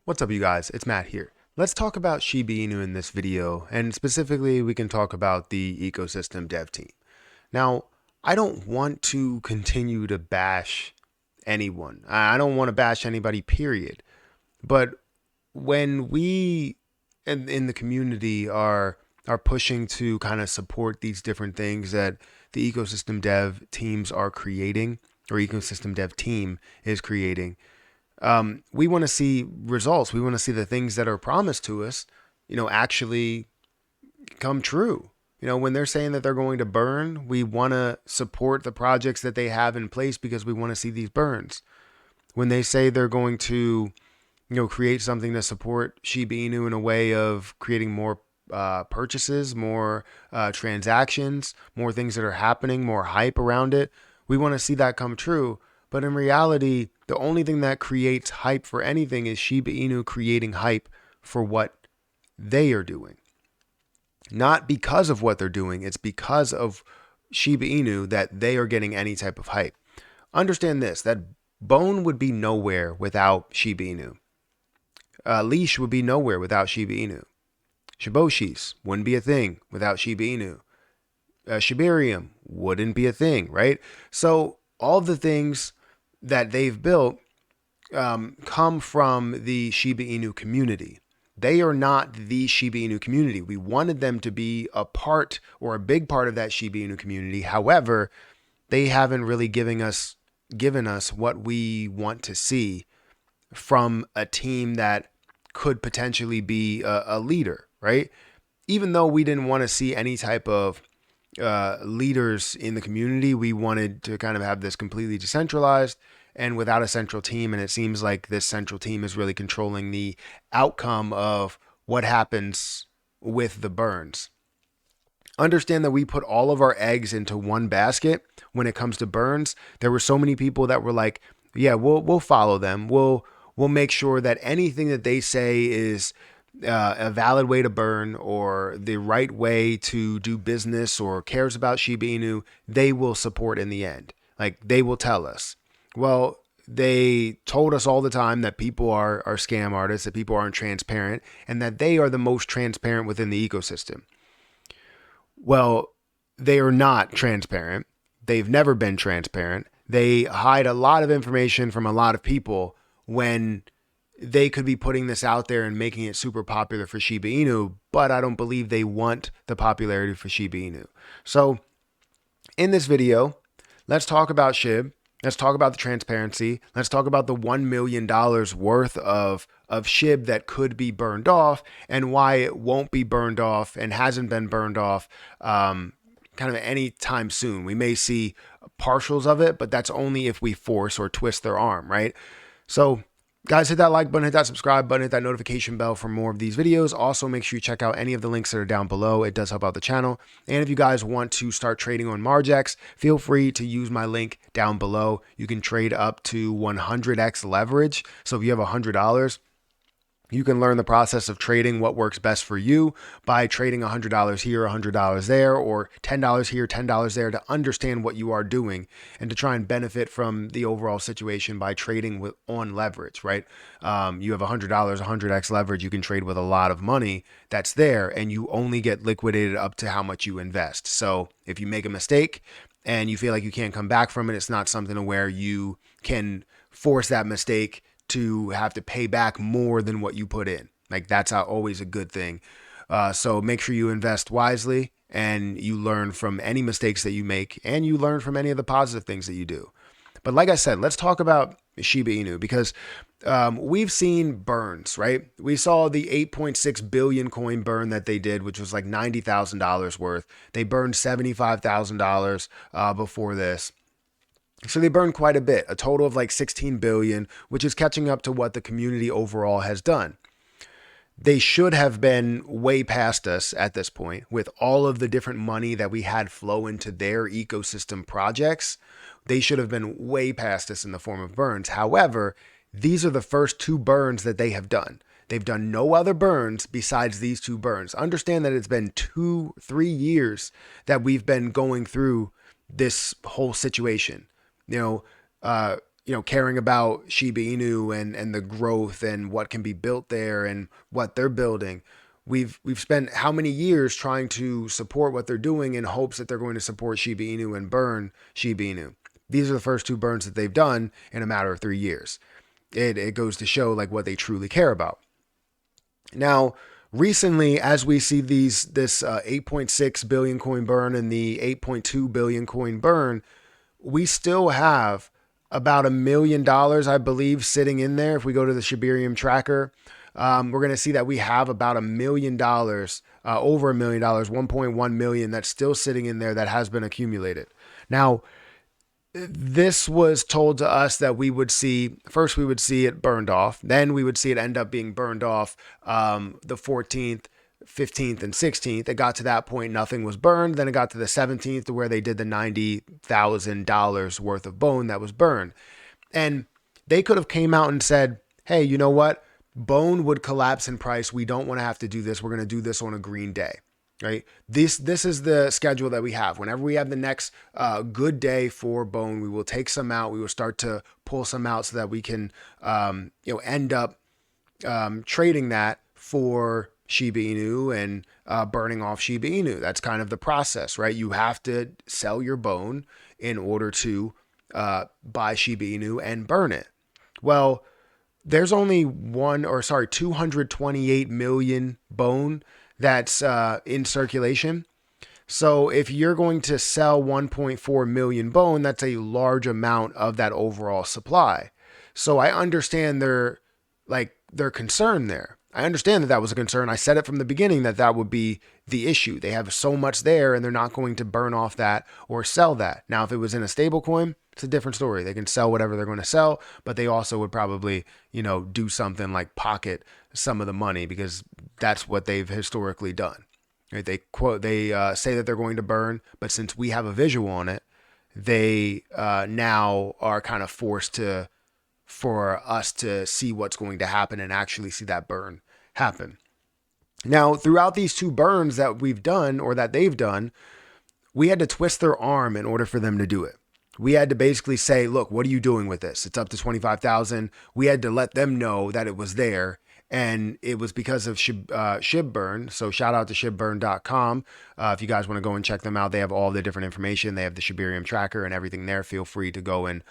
What's up, you guys? It's Matt here. Let's talk about SHIB in this video, and specifically we can talk about the ecosystem dev team. Now, I don't want to continue to bash anyone. I don't want to bash anybody, period. But when we in the community are pushing to kind of support these different things that the ecosystem dev teams are creating, or ecosystem dev team is creating, we want to see results. We want to see the things that are promised to us, actually come true. When they're saying that they're going to burn, we want to support the projects that they have in place because we want to see these burns. When they say they're going to, create something to support SHIB in a way of creating more purchases, more transactions, more things that are happening, more hype around it, we want to see that come true. But in reality, the only thing that creates hype for anything is Shiba Inu creating hype for what they are doing. Not because of what they're doing, it's because of Shiba Inu that they are getting any type of hype. Understand this, that Bone would be nowhere without Shiba Inu. Leash would be nowhere without Shiba Inu. Shiboshis wouldn't be a thing without Shiba Inu. Shibarium wouldn't be a thing, right? So all the things that they've built come from the Shiba Inu community. They are not the Shiba Inu community. We wanted them to be a part or a big part of that Shiba Inu community. However, they haven't really given us what we want to see from a team that could potentially be a leader, right? Even though we didn't want to see any type of leaders in the community, we wanted to kind of have this completely decentralized and without a central team. And it seems like this central team is really controlling the outcome of what happens with the burns. Understand that we put all of our eggs into one basket when it comes to burns. There were so many people that were like, yeah, we'll follow them. We'll make sure that anything that they say is a valid way to burn or the right way to do business or cares about Shiba Inu, they will support in the end. Like, they will tell us. Well, they told us all the time that people are scam artists, that people aren't transparent, and that they are the most transparent within the ecosystem. Well, they are not transparent. They've never been transparent. They hide a lot of information from a lot of people when they could be putting this out there and making it super popular for Shiba Inu, but I don't believe they want the popularity for Shiba Inu. So in this video, let's talk about SHIB. Let's talk about the transparency. Let's talk about the $1 million worth of SHIB that could be burned off and why it won't be burned off and hasn't been burned off kind of any time soon. We may see partials of it, but that's only if we force or twist their arm, right? So guys, hit that like button, hit that subscribe button, hit that notification bell for more of these videos. Also, make sure you check out any of the links that are down below. It does help out the channel. And if you guys want to start trading on Margex, feel free to use my link down below. You can trade up to 100x leverage. So if you have $100, you can learn the process of trading what works best for you by trading $100 here, $100 there, or $10 here, $10 there to understand what you are doing and to try and benefit from the overall situation by trading on leverage, right? You have $100, 100x leverage, you can trade with a lot of money that's there and you only get liquidated up to how much you invest. So if you make a mistake and you feel like you can't come back from it, it's not something where you can force that mistake to have to pay back more than what you put in. Like, that's always a good thing. So make sure you invest wisely and you learn from any mistakes that you make and you learn from any of the positive things that you do. But like I said, let's talk about Shiba Inu because we've seen burns, right? We saw the 8.6 billion coin burn that they did, which was like $90,000 worth. They burned $75,000 before this. So they burned quite a bit, a total of like 16 billion, which is catching up to what the community overall has done. They should have been way past us at this point with all of the different money that we had flow into their ecosystem projects. They should have been way past us in the form of burns. However, these are the first two burns that they have done. They've done no other burns besides these two burns. Understand that it's been 2-3 years that we've been going through this whole situation. caring about Shiba Inu and the growth and what can be built there and what they're building. We've spent how many years trying to support what they're doing in hopes that they're going to support Shiba Inu and burn Shiba Inu. These are the first 2 burns that they've done in a matter of 3 years. It goes to show like what they truly care about. Now, recently, as we see this 8.6 billion coin burn and the 8.2 billion coin burn, we still have about $1 million, I believe, sitting in there. If we go to the Shibarium tracker, we're going to see that we have about $1 million, over $1 million, 1.1 million that's still sitting in there that has been accumulated. Now, this was told to us that we would see it burned off. Then we would see it end up being burned off the 14th, 15th, and 16th. It got to that point, nothing was burned. Then it got to the 17th to where they did the $90,000 worth of bone that was burned. And they could have came out and said, hey, you know what? Bone would collapse in price. We don't want to have to do this. We're going to do this on a green day. Right. This is the schedule that we have. Whenever we have the next good day for bone, we will take some out. We will start to pull some out so that we can, end up trading that for Shiba Inu and burning off Shiba Inu. That's kind of the process, right? You have to sell your bone in order to buy Shiba Inu and burn it. Well, there's only 228 million bone that's in circulation. So if you're going to sell 1.4 million bone, that's a large amount of that overall supply. So I understand their concern there. I understand that was a concern. I said it from the beginning that would be the issue. They have so much there and they're not going to burn off that or sell that. Now, if it was in a stable coin, it's a different story. They can sell whatever they're going to sell, but they also would probably, do something like pocket some of the money because that's what they've historically done. Right? They say that they're going to burn, but since we have a visual on it, they now are kind of forced for us to see what's going to happen and actually see that burn happen. Now, throughout these 2 burns that we've done or that they've done, we had to twist their arm in order for them to do it. We had to basically say, look, what are you doing with this? It's up to 25,000. We had to let them know that it was there. And it was because of SHIB burn. So shout out to SHIBburn.com. If you guys want to go and check them out, they have all the different information. They have the Shibarium tracker and everything there. Feel free to go and,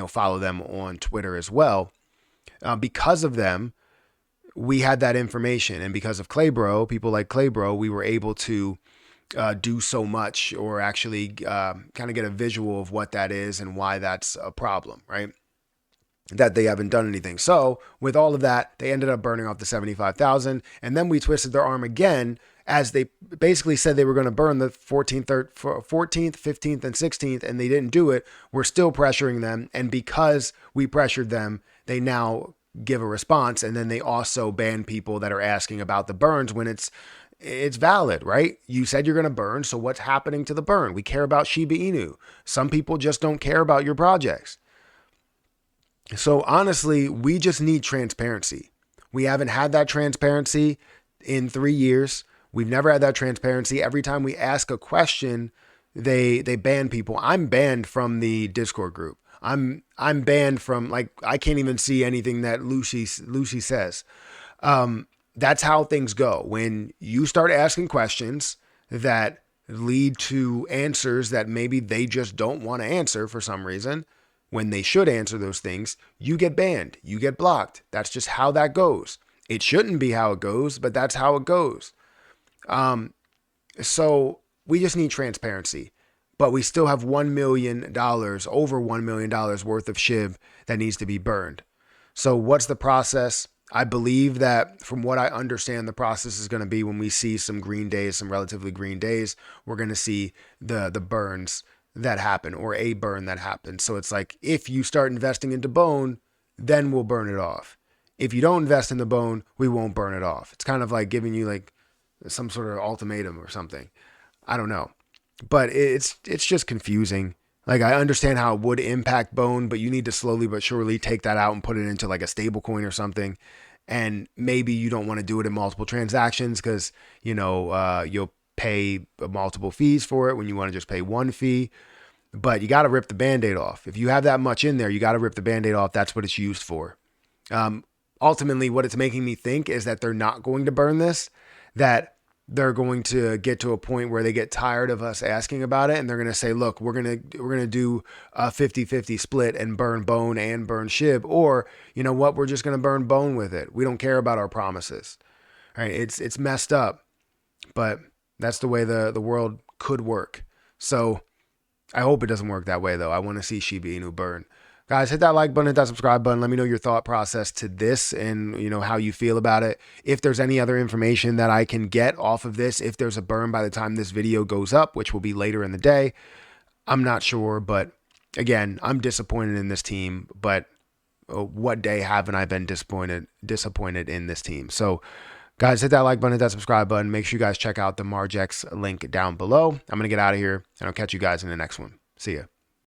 follow them on Twitter as well. Because of them, we had that information. And because of Claybro, people like Claybro, we were able to do so much or actually kind of get a visual of what that is and why that's a problem, right? That they haven't done anything. So with all of that, they ended up burning off the 75,000. And then we twisted their arm again as they basically said they were going to burn the 14th, 15th, and 16th, and they didn't do it. We're still pressuring them. And because we pressured them, they now give a response. And then they also ban people that are asking about the burns when it's valid, right? You said you're going to burn. So what's happening to the burn? We care about Shiba Inu. Some people just don't care about your projects. So honestly, we just need transparency. We haven't had that transparency in 3 years. We've never had that transparency. Every time we ask a question, they ban people. I'm banned from the Discord group. I'm banned from, I can't even see anything that Lucy says. That's how things go. When you start asking questions that lead to answers that maybe they just don't want to answer for some reason, when they should answer those things, you get banned, you get blocked. That's just how that goes. It shouldn't be how it goes, but that's how it goes. So we just need transparency, but we still have $1 million, over $1 million worth of SHIB that needs to be burned. So what's the process? I believe that from what I understand, the process is going to be when we see some green days, some relatively green days, we're going to see the burns that happen or a burn that happens. So it's like, if you start investing into bone, then we'll burn it off. If you don't invest in the bone, we won't burn it off. It's kind of like giving you like some sort of ultimatum or something. I don't know, but it's just confusing. Like, I understand how it would impact bone, but you need to slowly but surely take that out and put it into like a stable coin or something. And maybe you don't want to do it in multiple transactions because, you'll pay multiple fees for it when you want to just pay one fee. but you got to rip the Band-Aid off. If you have that much in there, you got to rip the Band-Aid off. That's what it's used for. Ultimately, what it's making me think is that they're not going to burn this, that they're going to get to a point where they get tired of us asking about it, and they're going to say, look, we're going to do a 50-50 split and burn bone and burn SHIB, or you know what, we're just going to burn bone with it. We don't care about our promises. All right, it's messed up, but that's the way the world could work. So I hope it doesn't work that way, though. I want to see Shiba Inu burn. Guys, hit that like button, hit that subscribe button. Let me know your thought process to this and, you know, how you feel about it. If there's any other information that I can get off of this, if there's a burn by the time this video goes up, which will be later in the day, I'm not sure. But again, I'm disappointed in this team. But what day haven't I been disappointed in this team? So guys, hit that like button, hit that subscribe button. Make sure you guys check out the Margex link down below. I'm going to get out of here, and I'll catch you guys in the next one. See ya.